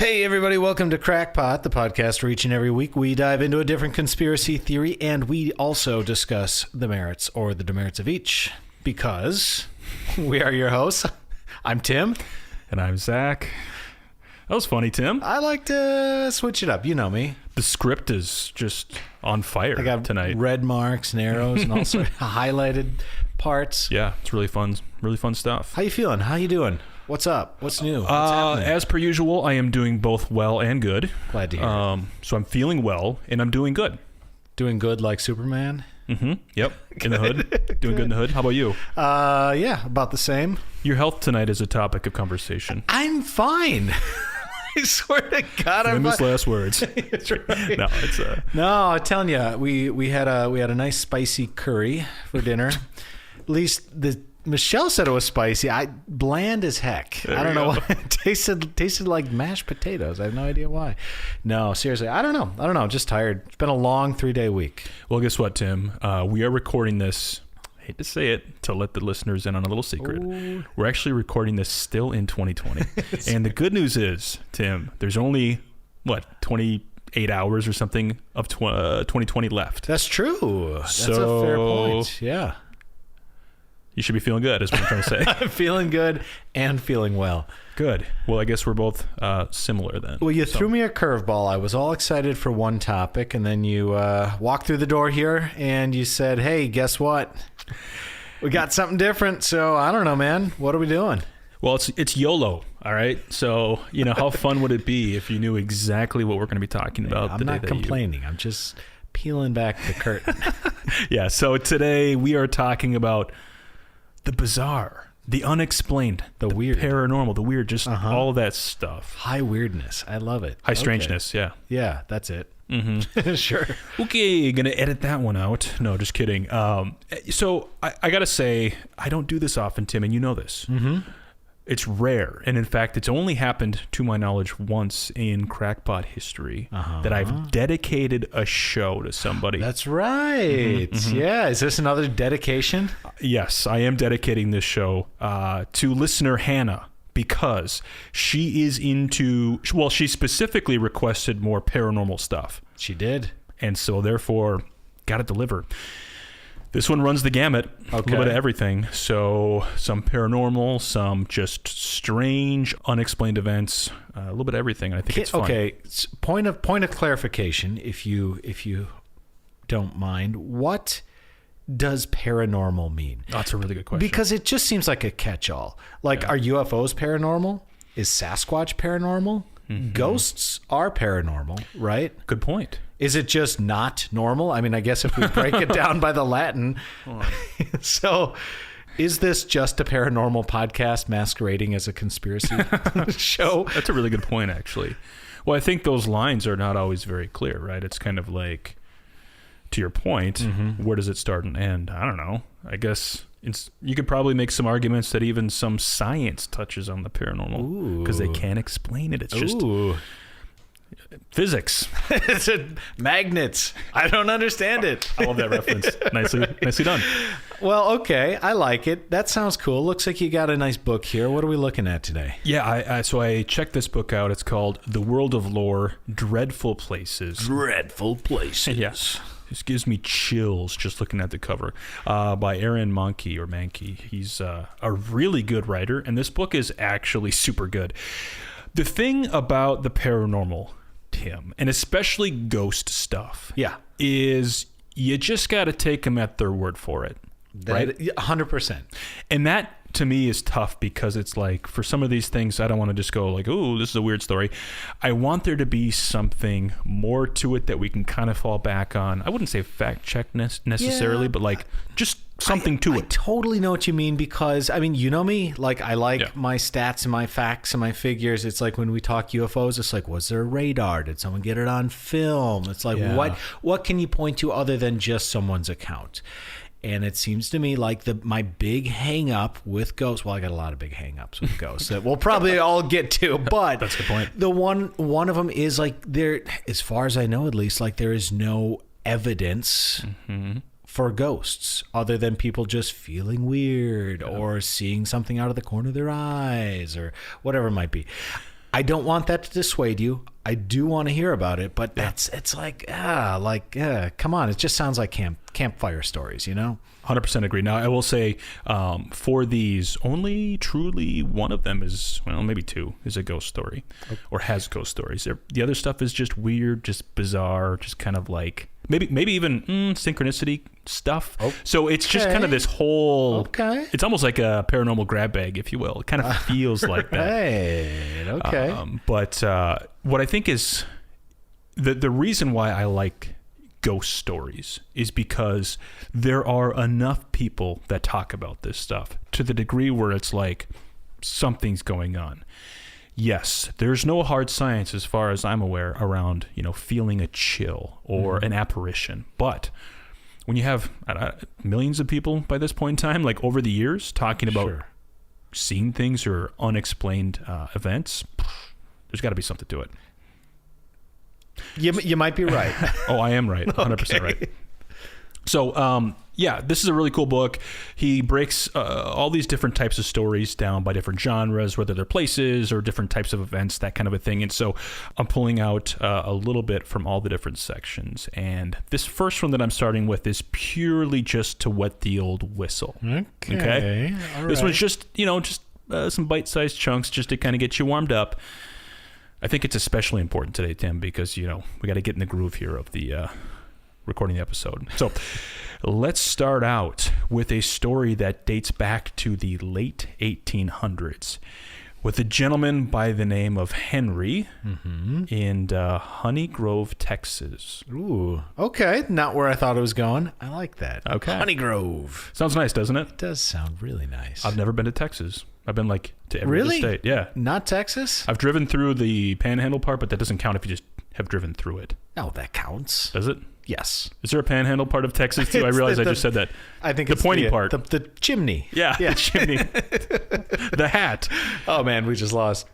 Hey everybody, welcome to Crackpot, the podcast where each and every week we dive into a different conspiracy theory and we also discuss the merits or the demerits of each because we are your hosts. I'm Tim. And I'm Zach. That was funny, Tim. I like to switch it up. You know me. The script is just on fire I got tonight. Red marks and arrows and all sorts of highlighted parts. Yeah, it's really fun stuff. How you feeling? How you doing? What's up? What's new? What's happening? As per usual, I am doing both well and good. Glad to hear it. So I'm feeling well, and I'm doing good. Doing good like Superman? Mm-hmm. Yep. In the hood. Doing good in the hood. How about you? Yeah, about the same. Your health tonight is a topic of conversation. I'm fine. I swear to God, I'm Famous fine. last words. That's right. No, it's No, I'm telling you, we had a nice spicy curry for dinner. At least Michelle said it was spicy. Bland as heck. I don't know why. It tasted like mashed potatoes. I have no idea why. No, seriously, I don't know. I'm just tired. It's been a long 3-day week. Well, guess what, Tim? We are recording this. I hate to say it, to let the listeners in on a little secret. Ooh. We're actually recording this still in 2020. And the good news is, Tim, there's only, 28 hours or something of 2020 left. That's true. That's a fair point. Yeah. You should be feeling good, is what I'm trying to say. I'm feeling good and feeling well. Good. Well, I guess we're both similar then. Well, you threw me a curveball. I was all excited for one topic, and then you walked through the door here, and you said, hey, guess what? We got something different, so I don't know, man. What are we doing? Well, it's YOLO, all right? So, how fun would it be if you knew exactly what we're going to be talking about I'm today? not complaining. I'm just peeling back the curtain. Yeah, so today we are talking about the bizarre, the unexplained, the weird, paranormal, the weird, just all that stuff. High weirdness. I love it. High strangeness, yeah. Yeah, that's it. Mm-hmm. Sure. Okay, gonna edit that one out. No, just kidding. So I gotta say, I don't do this often, Tim, and you know this. Mm-hmm. It's rare, and in fact, it's only happened, to my knowledge, once in Crackpot history that I've dedicated a show to somebody. That's right. Mm-hmm. Yeah. Is this another dedication? Yes, I am dedicating this show to listener Hannah because she is she specifically requested more paranormal stuff. She did. And so therefore, got to deliver. This one runs the gamut, a little bit of everything. So some paranormal, some just strange, unexplained events, a little bit of everything. I think it's fun. Okay, point of clarification, if you don't mind, what does paranormal mean? Oh, that's a really good question. Because it just seems like a catch-all. Like, are UFOs paranormal? Is Sasquatch paranormal? Mm-hmm. Ghosts are paranormal, right? Good point. Is it just not normal? I mean, I guess if we break it down by the Latin. So is this just a paranormal podcast masquerading as a conspiracy show? That's a really good point, actually. Well, I think those lines are not always very clear, right? It's kind of like, to your point, where does it start and end? I don't know. I guess you could probably make some arguments that even some science touches on the paranormal because they can't explain it. It's just physics. It's magnets. I don't understand it. I love that reference. Nicely done. Well, okay. I like it. That sounds cool. Looks like you got a nice book here. What are we looking at today? Yeah, so I checked this book out. It's called The World of Lore, Dreadful Places. Dreadful Places. Yes. This gives me chills just looking at the cover, by Aaron Mahnke. He's a really good writer, and this book is actually super good. The thing about the paranormal, Tim, and especially ghost stuff, is you just got to take them at their word for it, right? 100%. And that, to me, is tough because it's like, for some of these things, I don't want to just go like, oh, this is a weird story. I want there to be something more to it that we can kind of fall back on. I wouldn't say fact check necessarily, but like just something to it. I totally know what you mean because, I mean, you know me, like I like my stats and my facts and my figures. It's like when we talk UFOs, it's like, was there a radar? Did someone get it on film? It's like, what can you point to other than just someone's account? And it seems to me like my big hang up with ghosts. Well, I got a lot of big hang ups with ghosts that we'll probably all get to, but that's the point. The one of them is like there, as far as I know, at least, like there is no evidence for ghosts other than people just feeling weird or seeing something out of the corner of their eyes or whatever it might be. I don't want that to dissuade you. I do want to hear about it, but it's like, come on. It just sounds like campfire stories, you know? 100% agree. Now, I will say for these, only truly one of them is, well, maybe two, is a ghost story or has ghost stories. The other stuff is just weird, just bizarre, just kind of like maybe even synchronicity stuff. Okay. So it's just kind of this whole, it's almost like a paranormal grab bag, if you will. It kind of feels like that. Okay. But what I think is the reason why I like ghost stories is because there are enough people that talk about this stuff to the degree where it's like something's going on. Yes, there's no hard science as far as I'm aware around, feeling a chill or an apparition. But when you have millions of people by this point in time, like over the years, talking about seeing things or unexplained events, there's got to be something to it. You might be right. Oh, I am right. 100% right. So, this is a really cool book. He breaks all these different types of stories down by different genres, whether they're places or different types of events, that kind of a thing. And so I'm pulling out a little bit from all the different sections. And this first one that I'm starting with is purely just to wet the old whistle. Okay? All right. This one's just, some bite-sized chunks just to kind of get you warmed up. I think it's especially important today, Tim, because, we got to get in the groove here of the recording the episode. So let's start out with a story that dates back to the late 1800s with a gentleman by the name of Henry in Honey Grove, Texas. Ooh, okay. Not where I thought it was going. I like that. Okay. Honey Grove. Sounds nice, doesn't it? It does sound really nice. I've never been to Texas. I've been to every other state. Yeah. Not Texas? I've driven through the Panhandle part, but that doesn't count if you just have driven through it. No, that counts. Does it? Yes. Is there a Panhandle part of Texas too? I realize I just said that. I think the it's pointy part. The chimney. Yeah, the chimney. The hat. Oh man, we just lost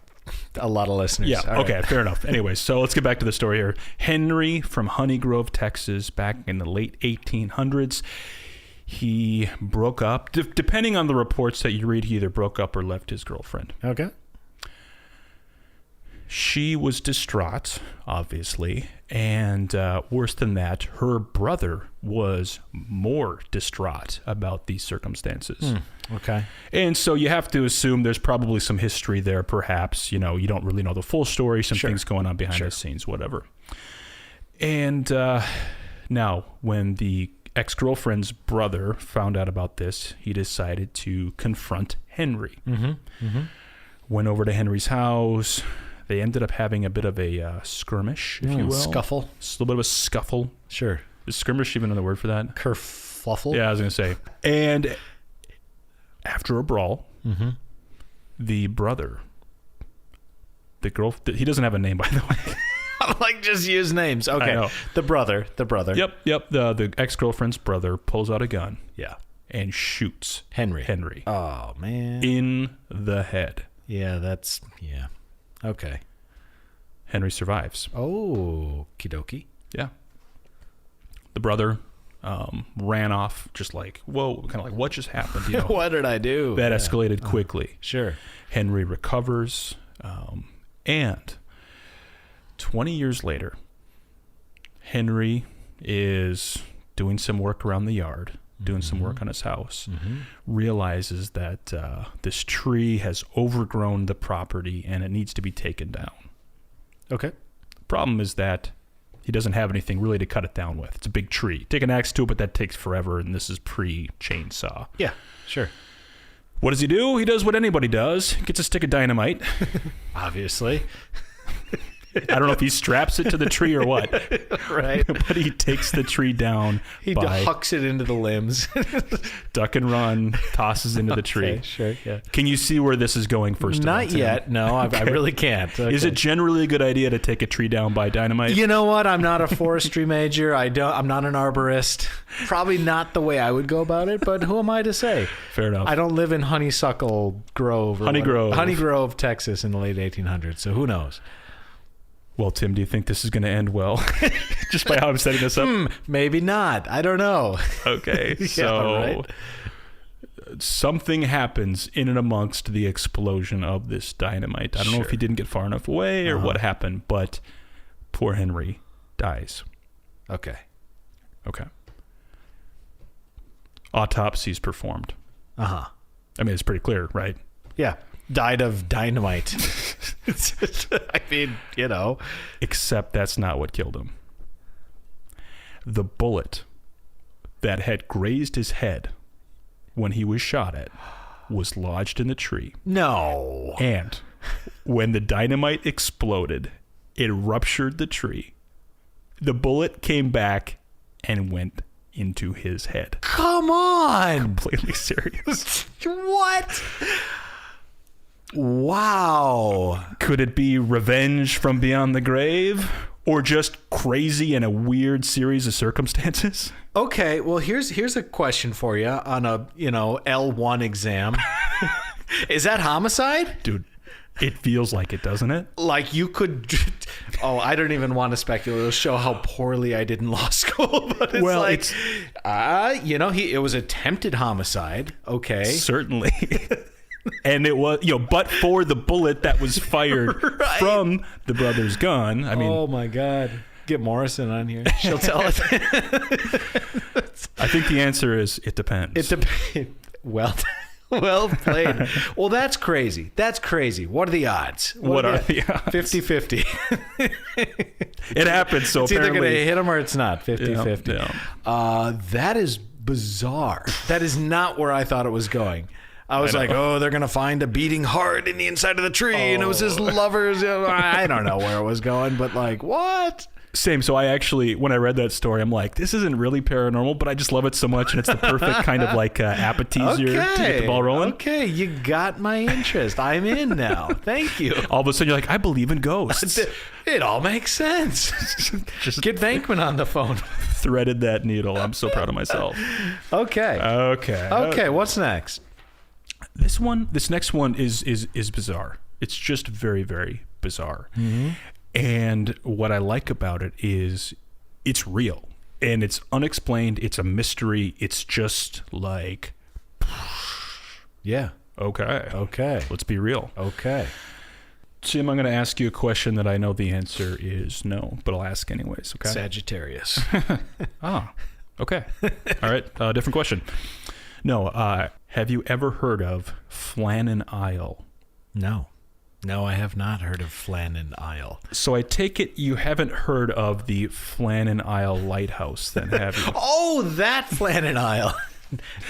a lot of listeners. Yeah. All okay. right. Fair enough. Anyways, so let's get back to the story here. Henry from Honey Grove, Texas, back in the late 1800s. He broke up. Depending on the reports that you read, he either broke up or left his girlfriend. Okay. She was distraught, obviously, and worse than that, her brother was more distraught about these circumstances. Okay. And so you have to assume there's probably some history there, perhaps. You don't really know the full story, some things going on behind the scenes, whatever. And now, when the ex-girlfriend's brother found out about this, he decided to confront Henry. Went over to Henry's house. They ended up having a bit of a skirmish, if you will. Scuffle. A little bit of a scuffle. Sure. Is skirmish even another word for that? Kerfuffle. Yeah, I was going to say. And after a brawl, the brother, the girl, he doesn't have a name, by the way. Like, just use names. Okay. The brother. Yep. The ex-girlfriend's brother pulls out a gun. Yeah. And shoots Henry. Oh, man. In the head. Yeah, okay. Henry survives. Oh, kidoki. Yeah. The brother ran off just like, whoa, kind of like, what just happened? What did I do? That escalated quickly. Sure. Henry recovers. And 20 years later, Henry is doing some work around the yard, doing some work on his house, realizes that this tree has overgrown the property and it needs to be taken down. Okay. The problem is that he doesn't have anything really to cut it down with. It's a big tree. Take an axe to it, but that takes forever, and this is pre-chainsaw. Yeah, sure. What does he do? He does what anybody does. Gets a stick of dynamite. Obviously. I don't know if he straps it to the tree or what. Right. But he takes the tree down. He hucks it into the limbs. Duck and run, tosses into the tree. Okay, sure, yeah. Can you see where this is going first? Not yet. No, I really can't. Okay. Is it generally a good idea to take a tree down by dynamite? You know what? I'm not a forestry major. I'm not an arborist. Probably not the way I would go about it, but who am I to say? Fair enough. I don't live in Honeysuckle Grove. Honey Grove, Texas in the late 1800s, so who knows? Well, Tim, do you think this is going to end well? Just by how I'm setting this up? Maybe not. I don't know. Okay, so something happens in and amongst the explosion of this dynamite. I don't know if he didn't get far enough away or what happened, but poor Henry dies. Okay. Autopsies performed. I mean, it's pretty clear, right? Yeah. Died of dynamite. I mean, Except that's not what killed him. The bullet that had grazed his head when he was shot at was lodged in the tree. No. And when the dynamite exploded, it ruptured the tree. The bullet came back and went into his head. Come on. Completely serious. What? Wow. Could it be revenge from beyond the grave? Or just crazy and a weird series of circumstances? Okay, well, here's a question for you on a, L1 exam. Is that homicide? Dude, it feels like it, doesn't it? Like you could... Oh, I don't even want to speculate. It'll show how poorly I did in law school. But it's it was attempted homicide. Okay. Certainly. And it was, but for the bullet that was fired from the brother's gun. I mean, oh my God. Get Morrison on here. She'll tell us. I think the answer is it depends. It depends. Well played. Well, that's crazy. What are the odds? What are the odds? 50-50. It happens. So it's either going to hit them or it's not. 50-50. Yeah. That is bizarre. That is not where I thought it was going. I was like, they're going to find a beating heart in the inside of the tree. And it was his lover's. I don't know where it was going, but like, what? Same. So I actually, when I read that story, I'm like, this isn't really paranormal, but I just love it so much. And it's the perfect kind of like appetizer to get the ball rolling. Okay. You got my interest. I'm in now. Thank you. All of a sudden you're like, I believe in ghosts. It all makes sense. Just get Venkman on the phone. Threaded that needle. I'm so proud of myself. Okay. What's next? This next one is bizarre. It's just very, very bizarre. Mm-hmm. And what I like about it is it's real and it's unexplained. It's a mystery. It's just like, yeah. Okay. Let's be real. Okay. Tim, I'm going to ask you a question that I know the answer is no, but I'll ask anyways. Okay. Sagittarius. Okay. All right. Different question. No. Have you ever heard of Flannan Isle? No, I have not heard of Flannan Isle. So I take it you haven't heard of the Flannan Isle Lighthouse, then, have you? Oh, that Flannan Isle.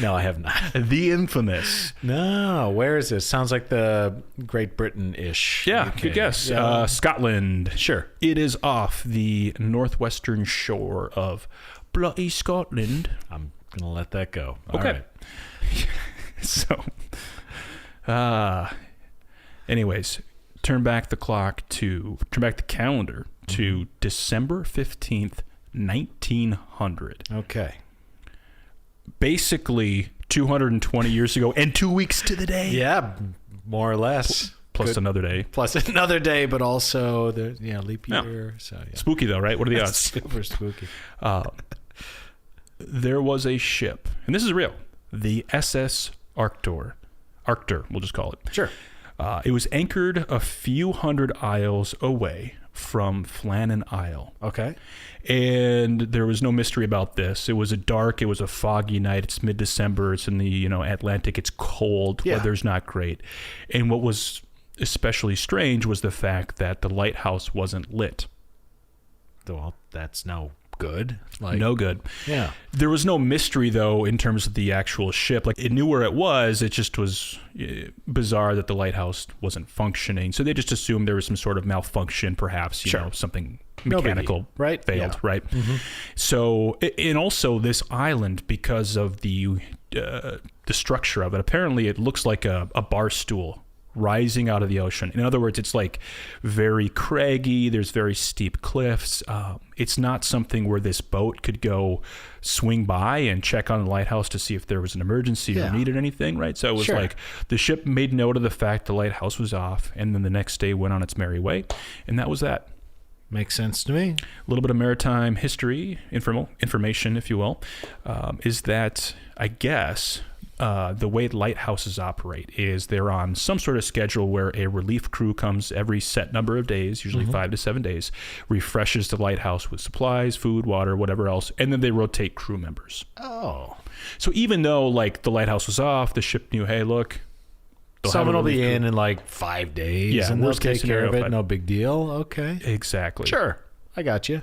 No, I have not. The infamous. No, where is this? Sounds like the Great Britain-ish. Yeah, UK. Good guess. Yeah. Scotland. Sure. It is off the northwestern shore of bloody Scotland. I'm going to let that go. Okay. All right. So, anyways, turn back the calendar to December 15th, 1900. Okay. Basically 220 years ago and 2 weeks to the day. Yeah, more or less. Plus another day. Plus another day, but also the leap year. So yeah. Spooky though, right? What are the odds? Super spooky. There was a ship, and this is real. The SS Arctur, we'll just call it. Sure. It was anchored a few hundred isles away from Flannan Isle. Okay. And there was no mystery about this. It was a foggy night. It's mid-December. It's in the Atlantic. It's cold. Yeah. Weather's not great. And what was especially strange was the fact that the lighthouse wasn't lit. Well, that's no good. No good. Yeah. There was no mystery, though, in terms of the actual ship. Like, it knew where it was. It just was bizarre that the lighthouse wasn't functioning. So they just assumed there was some sort of malfunction, perhaps, something mechanical right? failed, Yeah. right? Mm-hmm. So, and also this island, because of the structure of it, apparently it looks like a bar stool rising out of the ocean. In other words, it's like very craggy. There's very steep cliffs. It's not something where this boat could go swing by and check on the lighthouse to see if there was an emergency or needed anything, right? So it was like the ship made note of the fact the lighthouse was off, and then the next day went on its merry way, and that was that. Makes sense to me. A little bit of maritime history, information, if you will, is that, I guess, the way lighthouses operate is they're on some sort of schedule where a relief crew comes every set number of days, usually 5 to 7 days, refreshes the lighthouse with supplies, food, water, whatever else, and then they rotate crew members. Oh. So even though like the lighthouse was off, the ship knew, hey, look, someone will be in like 5 days, and they'll take care of it. No big deal. Okay. Exactly. Sure. I got you.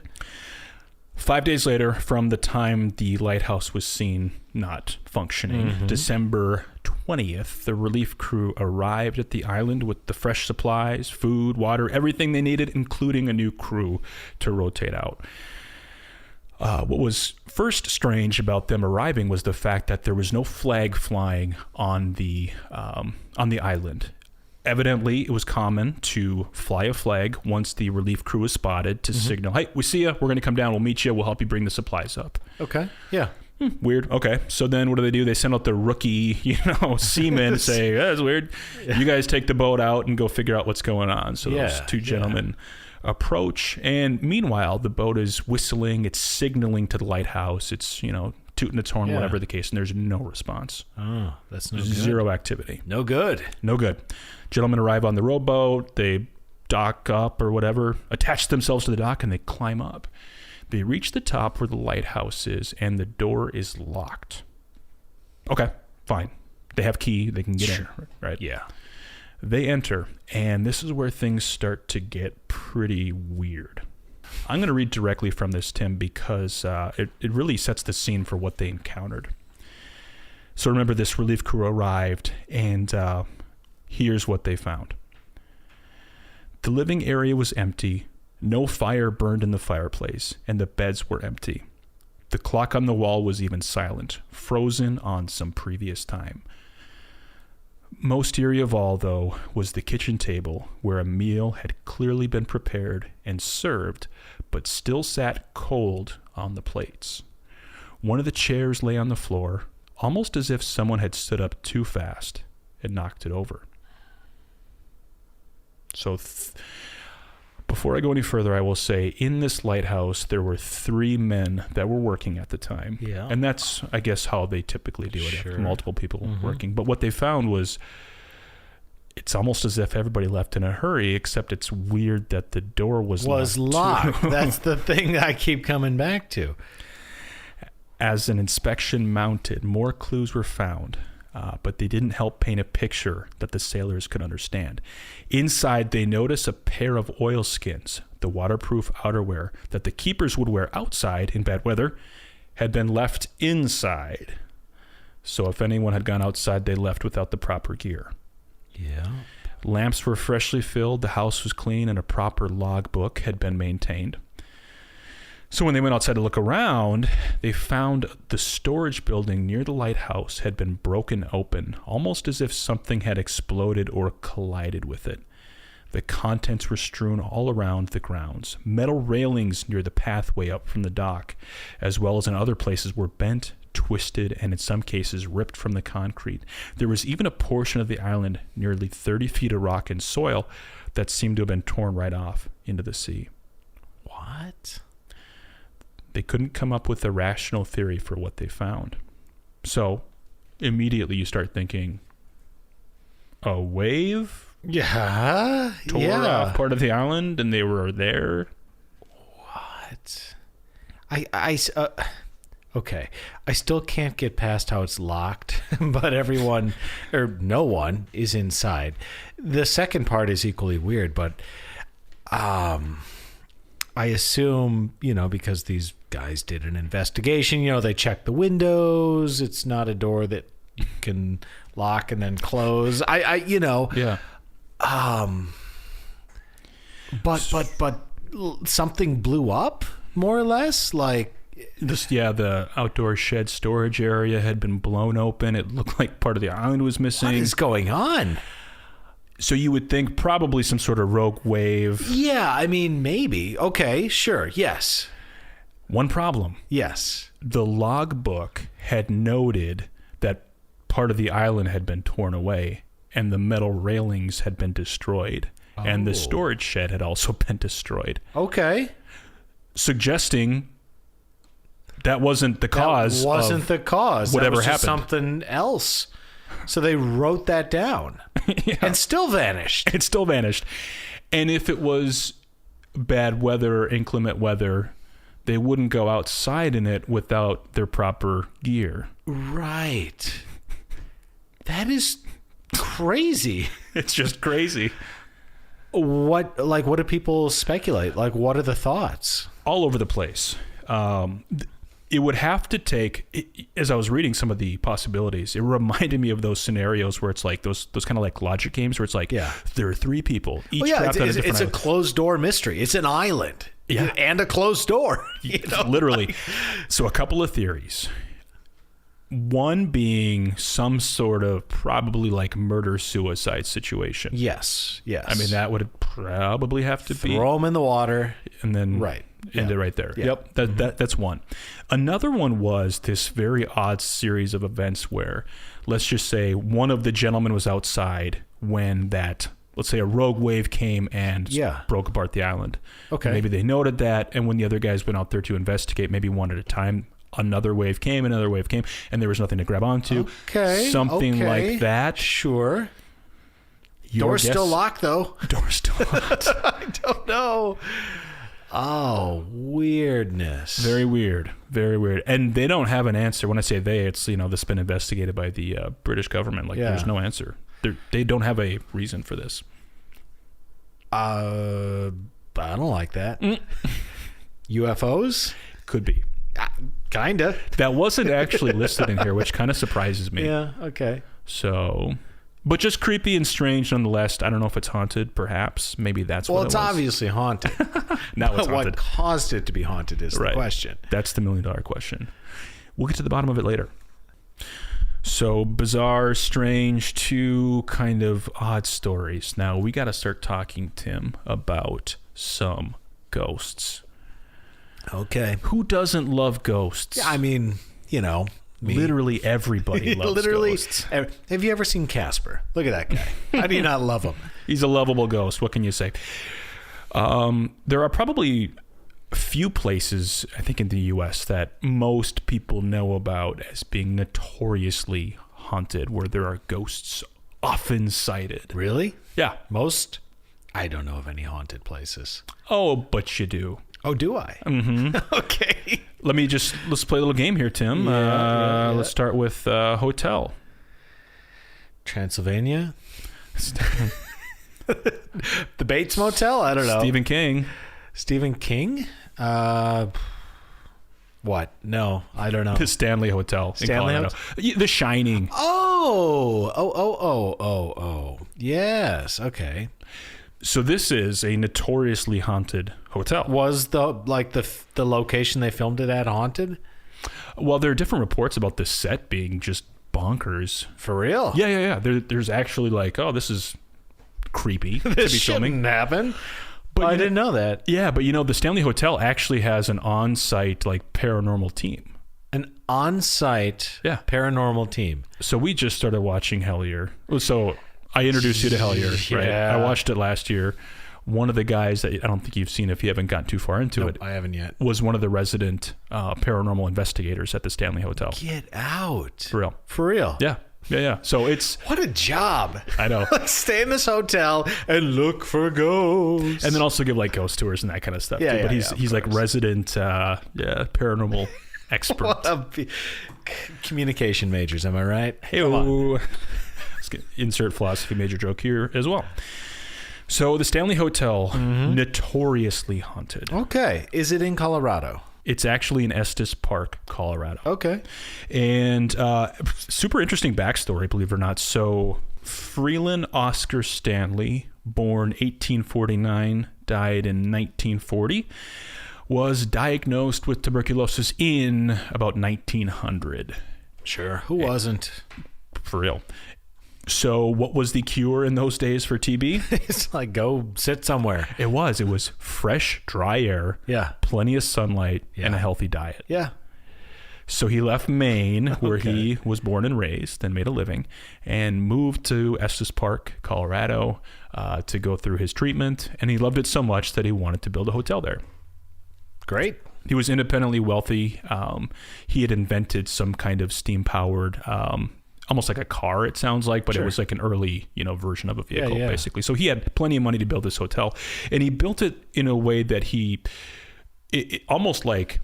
5 days later, from the time the lighthouse was seen not functioning, December 20th, the relief crew arrived at the island with the fresh supplies, food, water, everything they needed, including a new crew to rotate out. What was first strange about them arriving was the fact that there was no flag flying on the island. Evidently, it was common to fly a flag once the relief crew was spotted to signal, hey, we see you, we're going to come down, we'll meet you, we'll help you bring the supplies up. Okay, yeah. Weird. Okay, so then what do? They send out the rookie, seamen, say, that's weird. Yeah. You guys take the boat out and go figure out what's going on. So those two gentlemen approach, and meanwhile, the boat is whistling, it's signaling to the lighthouse, it's, tooting its horn, whatever the case, and there's no response. Oh, that's no good. Zero activity. No good. No good. Gentlemen arrive on the rowboat, they dock up or whatever, attach themselves to the dock, and they climb up. They reach the top where the lighthouse is, and the door is locked. Okay, fine. They have key, they can get in, right? Yeah. They enter, and this is where things start to get pretty weird. I'm going to read directly from this, Tim, because it really sets the scene for what they encountered. So remember, this relief crew arrived, and here's what they found. The living area was empty. No fire burned in the fireplace, and the beds were empty. The clock on the wall was even silent, frozen on some previous time. Most eerie of all, though, was the kitchen table, where a meal had clearly been prepared and served, but still sat cold on the plates. One of the chairs lay on the floor, almost as if someone had stood up too fast and knocked it over. So before I go any further, I will say, in this lighthouse, there were 3 men that were working at the time. Yeah. And that's, I guess, how they typically do it. Multiple people working. But what they found was, it's almost as if everybody left in a hurry, except it's weird that the door was locked. That's the thing I keep coming back to. As an inspection mounted, more clues were found. But they didn't help paint a picture that the sailors could understand. Inside, they notice a pair of oilskins, the waterproof outerwear that the keepers would wear outside in bad weather, had been left inside. So if anyone had gone outside, they left without the proper gear. Yeah. Lamps were freshly filled, the house was clean, and a proper logbook had been maintained. So when they went outside to look around, they found the storage building near the lighthouse had been broken open, almost as if something had exploded or collided with it. The contents were strewn all around the grounds. Metal railings near the pathway up from the dock, as well as in other places, were bent, twisted, and in some cases ripped from the concrete. There was even a portion of the island, nearly 30 feet of rock and soil, that seemed to have been torn right off into the sea. What? They couldn't come up with a rational theory for what they found. So, immediately you start thinking, a wave? Yeah. Tore off part of the island and they were there? What? Okay. I still can't get past how it's locked, but everyone, or no one, is inside. The second part is equally weird, but I assume, because these guys did an investigation, they checked the windows. It's not a door that you can lock and then close. Yeah. But something blew up, more or less, like the outdoor shed storage area had been blown open. It looked like part of the island was missing. What is going on? So you would think probably some sort of rogue wave. Yeah, maybe. Okay, sure, yes. One problem. Yes. The logbook had noted that part of the island had been torn away and the metal railings had been destroyed. Oh. And the storage shed had also been destroyed. Okay. Suggesting that wasn't the cause. That wasn't the cause. Whatever that was just happened. something else. So they wrote that down and still vanished. It still vanished. And if it was bad weather, inclement weather, they wouldn't go outside in it without their proper gear. Right. That is crazy. It's just crazy. What do people speculate? Like, what are the thoughts? All over the place. It would have to take, as I was reading some of the possibilities, it reminded me of those scenarios where it's like those kind of like logic games where it's like, there are three people, each trapped on a different it's island. a closed door mystery. It's an island and a closed door. Literally. So a couple of theories. One being some sort of probably like murder-suicide situation. Yes. I mean, that would probably have to be. Throw them in the water. And then end it right there. Yeah. Yep, that's one. Another one was this very odd series of events where, let's just say, one of the gentlemen was outside when that, let's say, a rogue wave came and broke apart the island. Okay. Maybe they noted that, and when the other guys went out there to investigate, maybe one at a time, another wave came, and there was nothing to grab onto. Okay. Something like that. Sure. Door's still locked, though. Door's still locked. I don't know. Oh, weirdness. Very weird. Very weird. And they don't have an answer. When I say they, it's, this has been investigated by the British government. Like, there's no answer. They don't have a reason for this. I don't like that. UFOs? Could be. Kinda. That wasn't actually listed in here, which kind of surprises me. Yeah, okay. So, but just creepy and strange nonetheless. I don't know if it's haunted, perhaps. Maybe that's what it was. Well, it's obviously haunted. Now it's haunted. What caused it to be haunted is the question. That's the $1 million question. We'll get to the bottom of it later. So, bizarre, strange, two kind of odd stories. Now, we got to start talking, Tim, about some ghosts. Okay. Who doesn't love ghosts? I mean, me. Literally everybody loves ghosts. Have you ever seen Casper? Look at that guy. How do you not love him? He's a lovable ghost. What can you say? There are probably a few places, I think, in the U.S. that most people know about as being notoriously haunted, where there are ghosts often sighted. Really? Yeah. Most? I don't know of any haunted places. Oh, but you do. Oh, do I? Mm-hmm. Okay. Let's play a little game here, Tim. Let's start with hotel. Transylvania? The Bates Motel? I don't know. Stephen King? What? No, I don't know. The Stanley Hotel in Colorado. The Shining. Oh. Yes. Okay. So this is a notoriously haunted hotel. Was the location they filmed it at haunted? Well, there are different reports about the set being just bonkers. For real? Yeah. There's actually this is creepy. This shouldn't happen. But I didn't know that. Yeah, but the Stanley Hotel actually has an on-site paranormal team. An on-site paranormal team. So we just started watching Hellier. So I introduced you to Hellier, right? I watched it last year. One of the guys that I don't think you've seen if you haven't gotten too far into it. I haven't yet. Was one of the resident paranormal investigators at the Stanley Hotel. Get out. For real. Yeah. So it's... What a job. I know. Stay in this hotel and look for ghosts. And then also give ghost tours and that kind of stuff. Yeah, too. But he's like resident paranormal expert. Communication majors, am I right? Hey-o. Insert philosophy major joke here as well. So the Stanley Hotel, notoriously haunted. Okay. Is it in Colorado? It's actually in Estes Park, Colorado. Okay. And super interesting backstory, believe it or not. So Freeland Oscar Stanley, born 1849, died in 1940, was diagnosed with tuberculosis in about 1900. Sure. Who wasn't? For real. So what was the cure in those days for TB? It's like, go sit somewhere. It was fresh, dry air, plenty of sunlight, and a healthy diet. Yeah. So he left Maine, where he was born and raised and made a living, and moved to Estes Park, Colorado, to go through his treatment. And he loved it so much that he wanted to build a hotel there. Great. He was independently wealthy. He had invented some kind of steam-powered, almost like a car, it sounds like, but it was like an early, version of a vehicle, basically. So he had plenty of money to build this hotel, and he built it in a way that it almost like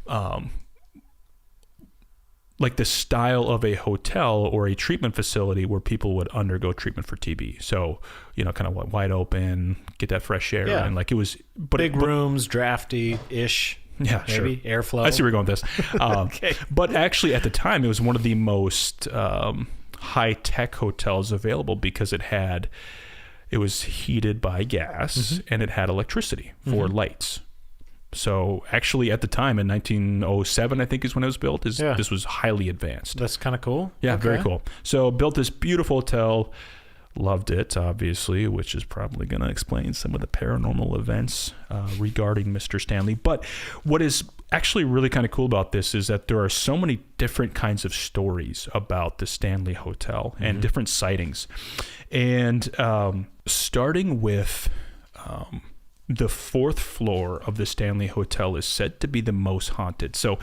the style of a hotel or a treatment facility where people would undergo treatment for TB. So, kind of wide open, get that fresh air, and like it was, but big rooms, drafty-ish. Yeah, maybe airflow. I see where you're going with this. Okay. But actually, at the time, it was one of the most high-tech hotels available because it was heated by gas and it had electricity for lights. So actually, at the time, in 1907, I think is when it was built. This was highly advanced. That's kind of cool. Yeah, very cool. So built this beautiful hotel. Loved it, obviously, which is probably going to explain some of the paranormal events regarding Mr. Stanley. But what is actually really kind of cool about this is that there are so many different kinds of stories about the Stanley Hotel and different sightings. And starting with the 4th floor of the Stanley Hotel is said to be the most haunted. So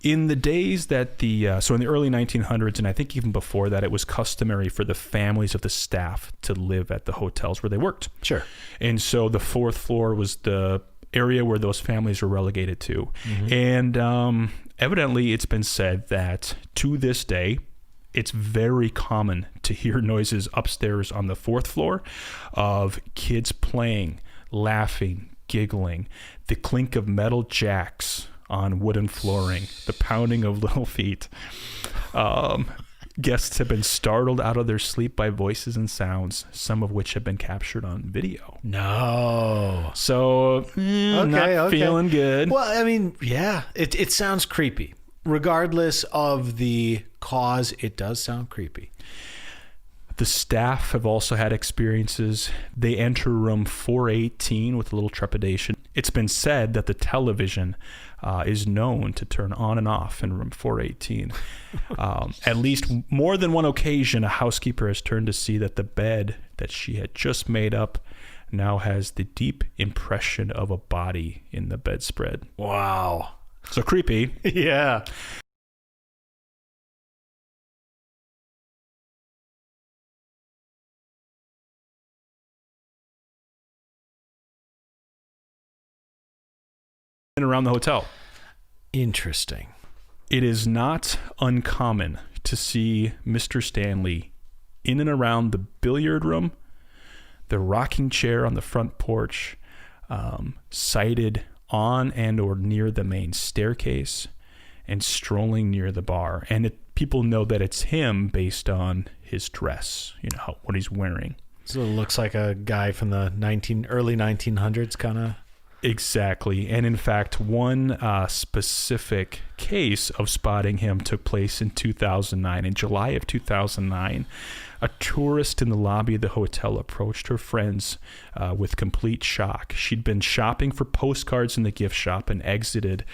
in the days that so in the early 1900s, and I think even before that, it was customary for the families of the staff to live at the hotels where they worked. Sure. And so the 4th floor was the area where those families were relegated to. And evidently it's been said that to this day, it's very common to hear noises upstairs on the 4th floor of kids playing, laughing, giggling, the clink of metal jacks on wooden flooring, the pounding of little feet. Guests have been startled out of their sleep by voices and sounds, some of which have been captured on video. No. So, not feeling good. Well, I mean, yeah, it sounds creepy. Regardless of the cause, it does sound creepy. The staff have also had experiences. They enter room 418 with a little trepidation. It's been said that the television is known to turn on and off in room 418. At least more than one occasion, a housekeeper has turned to see that the bed that she had just made up now has the deep impression of a body in the bedspread. Wow. So creepy. Yeah. Around the hotel. Interesting. It is not uncommon to see Mr. Stanley in and around the billiard room, the rocking chair on the front porch, sighted on and or near the main staircase, and strolling near the bar. And people know that it's him based on his dress, what he's wearing. So it looks like a guy from the early 1900s kind of. Exactly. And in fact, one specific case of spotting him took place in 2009. In July of 2009, a tourist in the lobby of the hotel approached her friends with complete shock. She'd been shopping for postcards in the gift shop and exited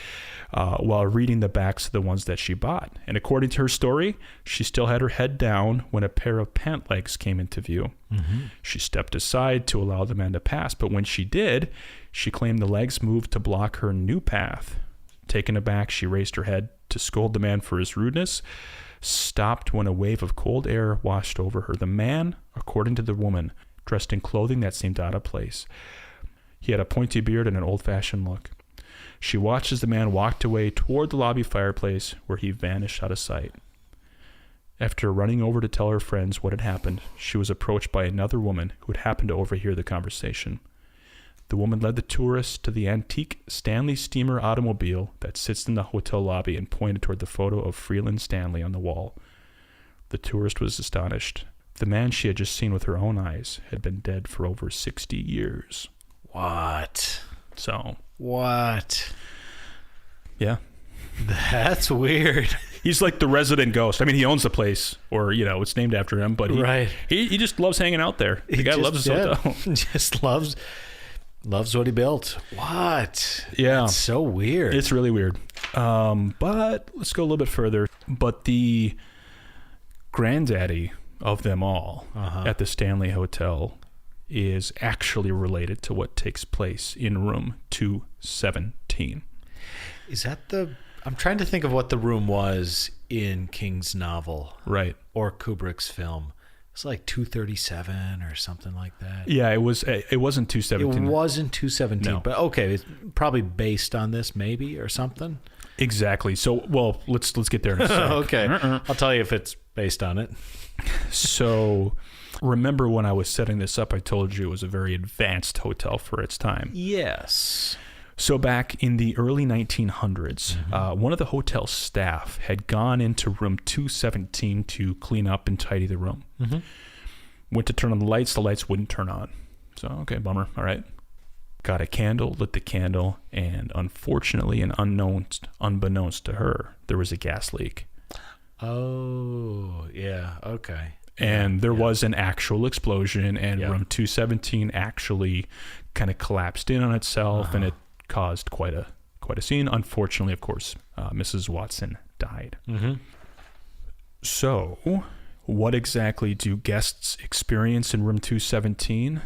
while reading the backs of the ones that she bought. And according to her story, she still had her head down when a pair of pant legs came into view. She stepped aside to allow the man to pass, but when she did, she claimed the legs moved to block her new path. Taken aback, she raised her head to scold the man for his rudeness, stopped when a wave of cold air washed over her. The man, according to the woman, dressed in clothing that seemed out of place. He had a pointy beard and an old-fashioned look. She watched as the man walked away toward the lobby fireplace, where he vanished out of sight. After running over to tell her friends what had happened, she was approached by another woman who had happened to overhear the conversation. The woman led the tourist to the antique Stanley steamer automobile that sits in the hotel lobby and pointed toward the photo of Freeland Stanley on the wall. The tourist was astonished. The man she had just seen with her own eyes had been dead for over 60 years. What? So. What? Yeah. That's weird. He's like the resident ghost. I mean, he owns the place, or, it's named after him, but he just loves hanging out there. The guy loves his hotel. Just loves what he built. What? Yeah. It's so weird. It's really weird. But let's go a little bit further. But the granddaddy of them all at the Stanley Hotel is actually related to what takes place in room 217. Is that I'm trying to think of what the room was in King's novel. Right. Or Kubrick's film. It's like 237 or something like that. Yeah, it wasn't 217. It wasn't 217, No. but okay, it's probably based on this maybe or something. Exactly. So, well, let's get there in a second. Okay. I'll tell you if it's based on it. So, remember when I was setting this up, I told you it was a very advanced hotel for its time. Yes. So back in the early 1900s, one of the hotel staff had gone into room 217 to clean up and tidy the room. Mm-hmm. Went to turn on the lights wouldn't turn on. So, okay, bummer. All right. Got a candle, lit the candle, and unfortunately and unbeknownst to her, there was a gas leak. Oh, yeah, okay. And there was an actual explosion, and room 217 actually kind of collapsed in on itself, and it caused quite a scene. Unfortunately, of course, Mrs. Watson died. Mm-hmm. So, what exactly do guests experience in room 217?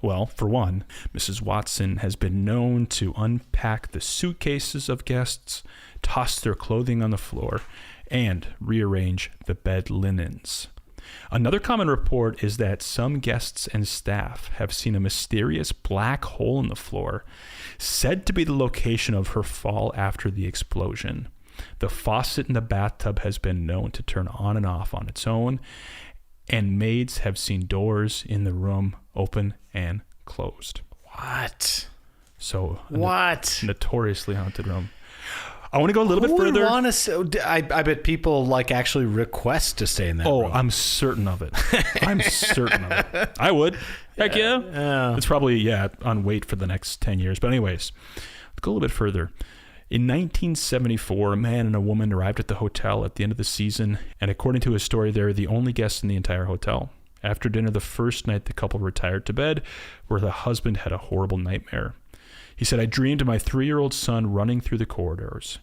Well, for one, Mrs. Watson has been known to unpack the suitcases of guests, toss their clothing on the floor, and rearrange the bed linens. Another common report is that some guests and staff have seen a mysterious black hole in the floor, said to be the location of her fall after the explosion. The faucet in the bathtub has been known to turn on and off on its own, and maids have seen doors in the room open and closed. What? So, notoriously haunted room. I want to go a little bit further. I bet people like actually request to stay in that room. Oh, I'm certain of it. I would. Heck yeah. It's probably, on wait for the next 10 years. But anyways, let's go a little bit further. In 1974, a man and a woman arrived at the hotel at the end of the season, and according to his story, they were the only guests in the entire hotel. After dinner the first night, the couple retired to bed, where the husband had a horrible nightmare. He said, "I dreamed of my 3-year-old son running through the corridors."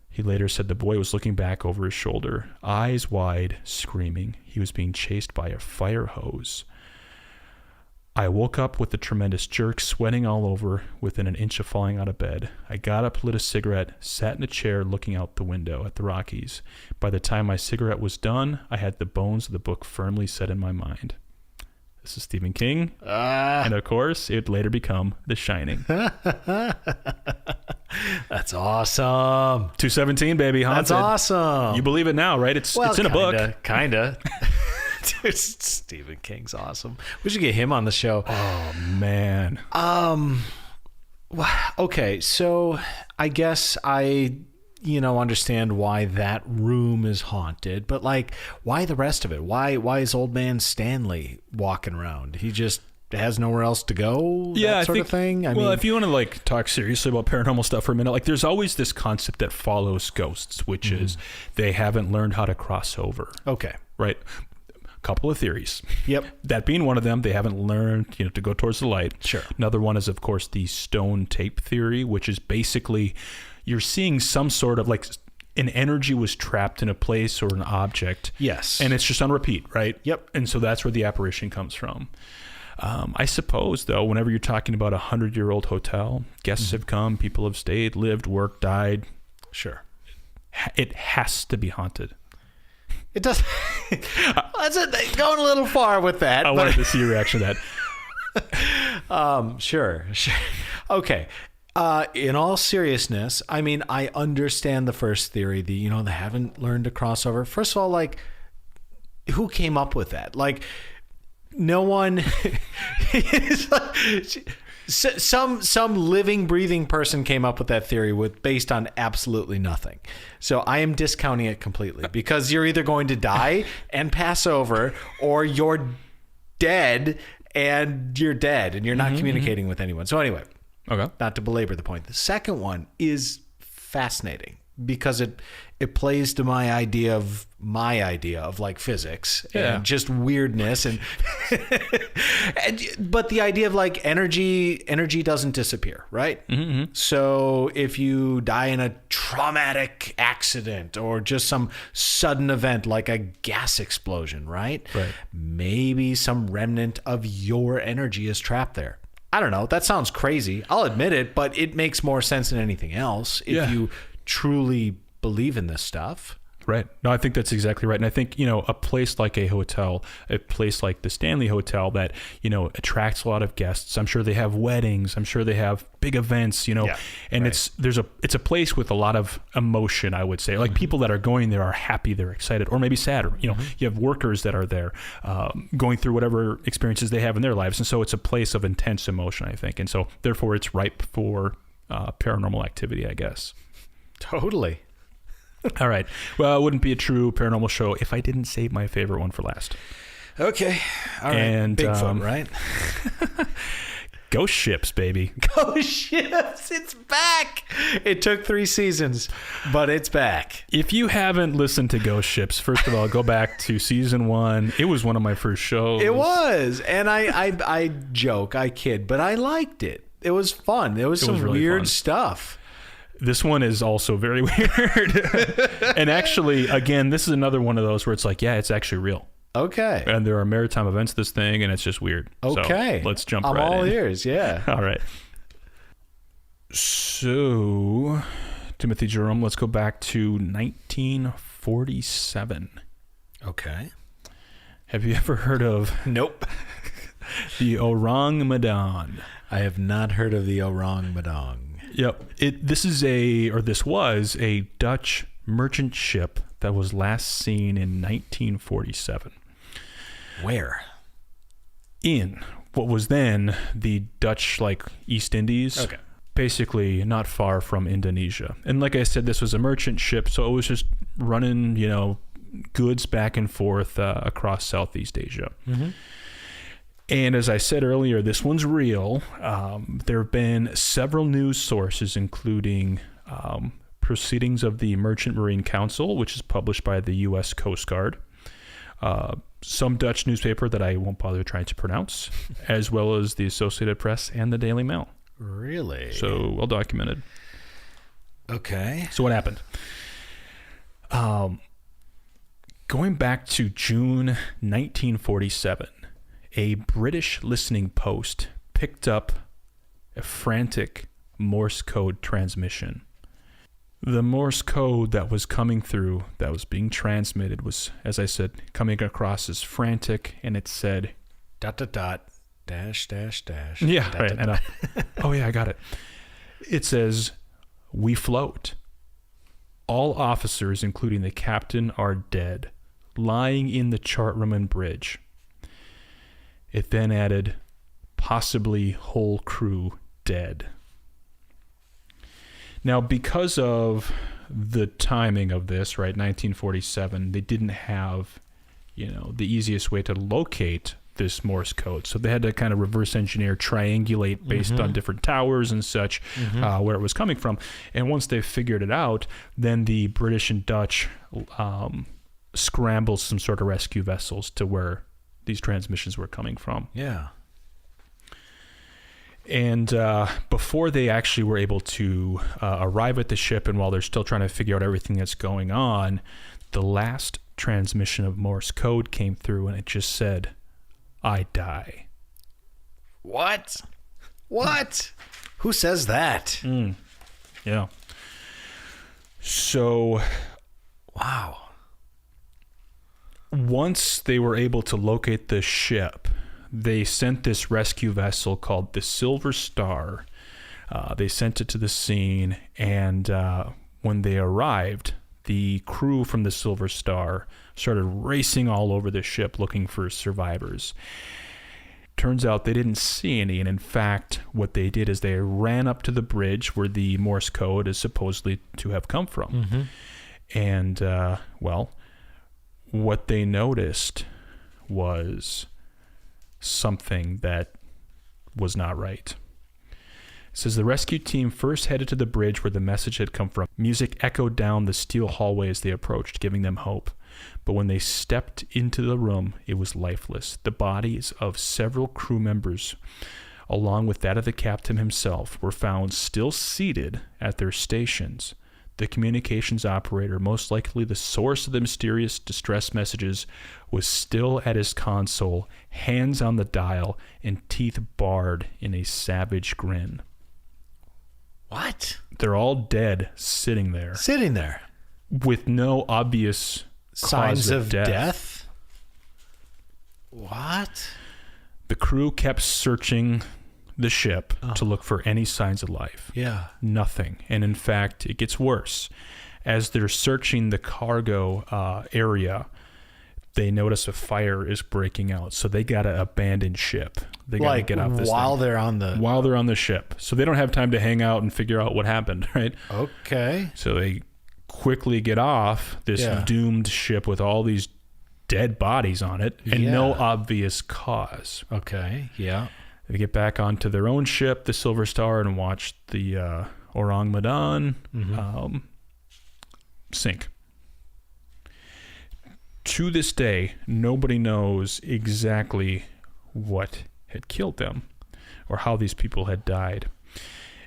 He later said the boy was looking back over his shoulder, eyes wide, screaming. He was being chased by a fire hose. "I woke up with a tremendous jerk, sweating all over, within an inch of falling out of bed. I got up, lit a cigarette, sat in a chair looking out the window at the Rockies. By the time my cigarette was done, I had the bones of the book firmly set in my mind." This is Stephen King. And of course, it would later become The Shining. That's awesome. 217, baby. Haunted. That's awesome. You believe it now, right? It's in a book. Kinda. Dude, Stephen King's awesome. We should get him on the show. Oh, man. Okay, so I guess I understand why that room is haunted, but like, why the rest of it? Why is old man Stanley walking around? He just has nowhere else to go? That sort of thing? I mean, if you want to like talk seriously about paranormal stuff for a minute, like there's always this concept that follows ghosts, which is they haven't learned how to cross over. Okay. Right? Couple of theories. Yep. That being one of them, they haven't learned, to go towards the light. Sure. Another one is, of course, the stone tape theory, which is basically you're seeing some sort of like an energy was trapped in a place or an object. Yes. And it's just on repeat, right? Yep. And so that's where the apparition comes from. I suppose, though, whenever you're talking about a 100-year-old hotel, guests have come, people have stayed, lived, worked, died. Sure. It has to be haunted. It does. That's going a little far with that. I wanted to see your reaction to that. Sure. Okay. In all seriousness, I mean, I understand the first theory, they haven't learned to cross over. First of all, like, who came up with that? Like, no one. Some living, breathing person came up with that theory based on absolutely nothing. So I am discounting it completely because you're either going to die and pass over, or you're dead and you're not communicating with anyone. So anyway, okay, not to belabor the point. The second one is fascinating because it plays to my idea of like physics and just weirdness but the idea of like energy doesn't disappear, right? Mm-hmm. So if you die in a traumatic accident or just some sudden event like a gas explosion, right? Maybe some remnant of your energy is trapped there. I don't know. That sounds crazy. I'll admit it, but it makes more sense than anything else if you truly believe in this stuff. Right. No, I think that's exactly right. And I think, a place like a hotel, a place like the Stanley Hotel that, attracts a lot of guests. I'm sure they have weddings. I'm sure they have big events, and it's a place with a lot of emotion, I would say. Like people that are going there are happy, they're excited, or maybe sad. Or, you have workers that are there going through whatever experiences they have in their lives. And so it's a place of intense emotion, I think. And so therefore it's ripe for paranormal activity, I guess. Totally. All right. Well, it wouldn't be a true paranormal show if I didn't save my favorite one for last. Okay. All right. And Bigfoot, right? Ghost ships, baby. Ghost ships. It's back. It took 3 seasons, but it's back. If you haven't listened to Ghost Ships, first of all, go back to season 1. It was one of my first shows. It was. And I joke, I kid, but I liked it. It was fun. There was some really weird stuff. This one is also very weird. And actually, again, this is another one of those where it's like, yeah, it's actually real. Okay. And there are maritime events to this thing, and it's just weird. Okay. So let's jump I'm right in. all ears, yeah. All right. So, Timothy Jerome, let's go back to 1947. Okay. Have you ever heard of... Nope. The Orang Madang? I have not heard of the Orang Madang. Yep. This was a Dutch merchant ship that was last seen in 1947. Where? In what was then the Dutch, East Indies. Okay. Basically not far from Indonesia. And like I said, this was a merchant ship, so it was just running, goods back and forth across Southeast Asia. Mm-hmm. And as I said earlier, this one's real. There have been several news sources, including proceedings of the Merchant Marine Council, which is published by the U.S. Coast Guard, some Dutch newspaper that I won't bother trying to pronounce, as well as the Associated Press and the Daily Mail. Really? So well documented. Okay. So what happened? Going back to June 1947, a British listening post picked up a frantic Morse code transmission. The Morse code that was coming through, that was being transmitted, was, as I said, coming across as frantic, and it said... ... dash, dash, dash. Yeah, right. And oh, yeah, I got it. It says, "We float. All officers, including the captain, are dead, lying in the chart room and bridge." It then added, "Possibly whole crew dead." Now, because of the timing of this, right, 1947, they didn't have, the easiest way to locate this Morse code. So they had to kind of reverse engineer, triangulate based on different towers and such, where it was coming from. And once they figured it out, then the British and Dutch scrambled some sort of rescue vessels to where these transmissions were coming from. Yeah. And before they actually were able to arrive at the ship, and while they're still trying to figure out everything that's going on, the last transmission of Morse code came through, and it just said, "I die." What? Who says that? Yeah. So... Wow. Once they were able to locate the ship, they sent this rescue vessel called the Silver Star. They sent it to the scene, and when they arrived, the crew from the Silver Star started racing all over the ship looking for survivors. Turns out they didn't see any, and in fact, what they did is they ran up to the bridge where the Morse code is supposedly to have come from. And, what they noticed was something that was not right. It says the rescue team first headed to the bridge where the message had come from. Music echoed down the steel hallway as they approached, giving them hope. But when they stepped into the room, it was lifeless. The bodies of several crew members, along with that of the captain himself, were found still seated at their stations. the communications operator, most likely the source of the mysterious distress messages, was still at his console, hands on the dial and teeth bared in a savage grin. What? They're all dead, sitting there. Sitting there. With no obvious signs of death. death? What? The crew kept searching the ship to look for any signs of life. Yeah. Nothing. And in fact, it gets worse. As they're searching the cargo area, they notice a fire is breaking out. So they got to abandon ship. They got to get off this while thing. they're on the ship. So they don't have time to hang out and figure out what happened, right? Okay. So they quickly get off this doomed ship with all these dead bodies on it and no obvious cause. Okay. Yeah. They get back onto their own ship, the Silver Star, and watch the Orang Medan sink. To this day, nobody knows exactly what had killed them or how these people had died.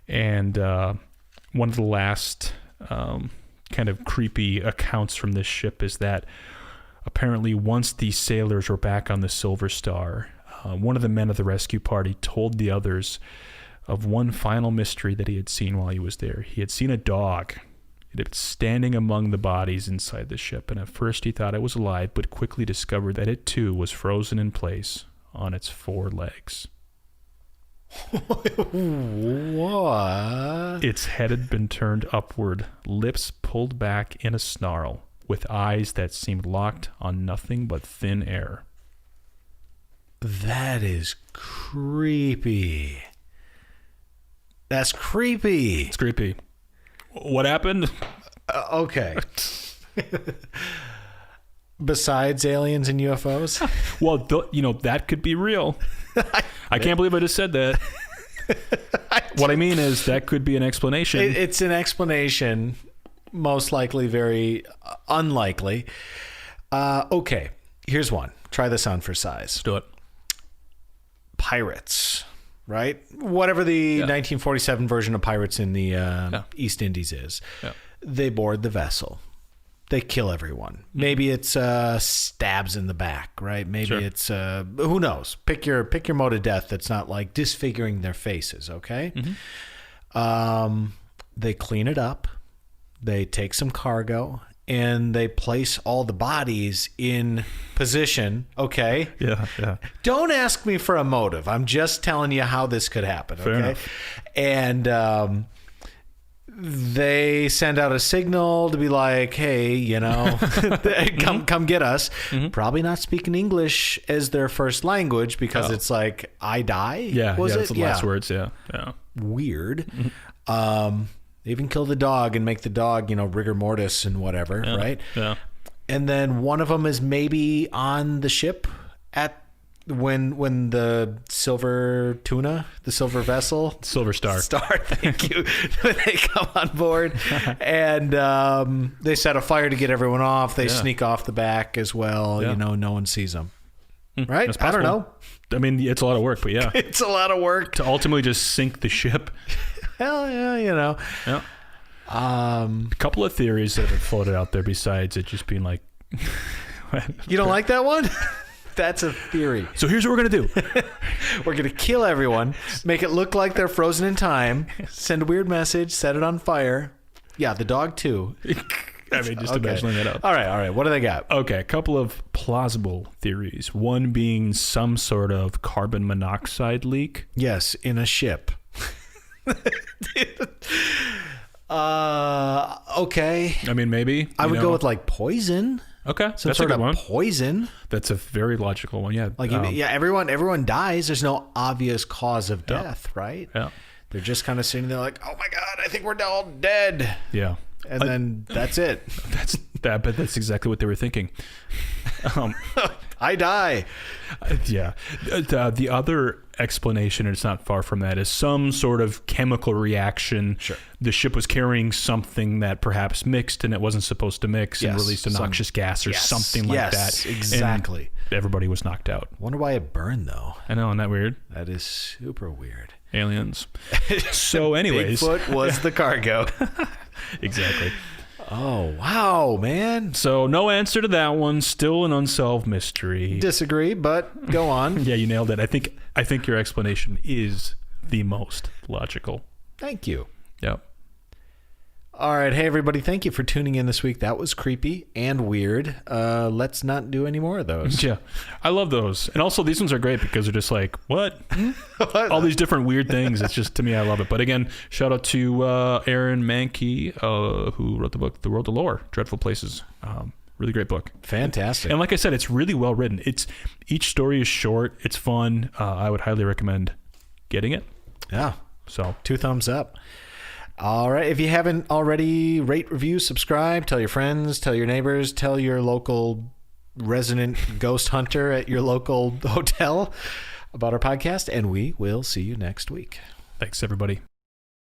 And one of the last kind of creepy accounts from this ship is that apparently once these sailors were back on the Silver Star, one of the men of the rescue party told the others of one final mystery that he had seen while he was there. He had seen a dog. It had been standing among the bodies inside the ship, and at first he thought it was alive, but quickly discovered that it too was frozen in place on its 4 legs. What? Its head had been turned upward, lips pulled back in a snarl, with eyes that seemed locked on nothing but thin air. That is creepy. That's creepy. It's creepy. What happened? Okay. Besides aliens and UFOs? Well, that could be real. I can't believe I just said that. What I mean is that could be an explanation. It's an explanation, most likely very unlikely. Okay, here's one. Try this on for size. Let's do it. Pirates, right? Whatever the 1947 version of Pirates in the East Indies is. Yeah. They board the vessel. They kill everyone. Maybe it's stabs in the back, right? Maybe it's who knows? Pick your mode of death that's not like disfiguring their faces, okay? Mm-hmm. They clean it up. They take some cargo and they place all the bodies in position, okay? Yeah. Don't ask me for a motive. I'm just telling you how this could happen, okay? Fair enough. And they send out a signal to be like, hey, come get us. Mm-hmm. Probably not speaking English as their first language because it's like, I die? That's the last words, yeah. Weird. Mm-hmm. They even kill the dog and make the dog, rigor mortis and whatever, right? Yeah. And then one of them is maybe on the ship at when the silver tuna, the silver vessel, Silver Star, thank you, when they come on board and they set a fire to get everyone off. They sneak off the back as well. Yeah. No one sees them. Right? I don't know. I mean, it's a lot of work, but yeah, it's a lot of work to ultimately just sink the ship. Hell yeah, Yeah. A couple of theories that have floated out there besides it just being like, you don't like that one? That's a theory. So here's what we're going to do. We're going to kill everyone, make it look like they're frozen in time, send a weird message, set it on fire. Yeah, the dog too. I mean, just imagining that up. All right. What do they got? Okay, a couple of plausible theories. One being some sort of carbon monoxide leak. Yes, in a ship. Okay. I mean, maybe. I would go with like poison. Okay, some sort of poison. That's a very logical one. Yeah, like everyone dies. There's no obvious cause of death, right? Yeah, they're just kind of sitting there like, oh my god, I think we're all dead. Yeah, and then that's it. But that's exactly what they were thinking. I die. Yeah. The other explanation, and it's not far from that, is some sort of chemical reaction. Sure. The ship was carrying something that perhaps mixed and it wasn't supposed to mix and released a noxious gas or something like that. Exactly. And everybody was knocked out. Wonder why it burned though. I know, isn't that weird? That is super weird. Aliens. So anyways. Bigfoot was the cargo. Exactly. Oh, wow, man. So no answer to that one. Still an unsolved mystery. Disagree, but go on. Yeah, you nailed it. I think your explanation is the most logical. Thank you. Yep. All right. Hey, everybody. Thank you for tuning in this week. That was creepy and weird. Let's not do any more of those. Yeah. I love those. And also these ones are great because they're just like, what? All these different weird things. It's just, to me, I love it. But again, shout out to Aaron Mahnke, who wrote the book, The World of Lore, Dreadful Places. Really great book. Fantastic. And like I said, it's really well written. Each story is short. It's fun. I would highly recommend getting it. Yeah. So 2 thumbs up. All right. If you haven't already, rate, review, subscribe, tell your friends, tell your neighbors, tell your local resident ghost hunter at your local hotel about our podcast, and we will see you next week. Thanks, everybody.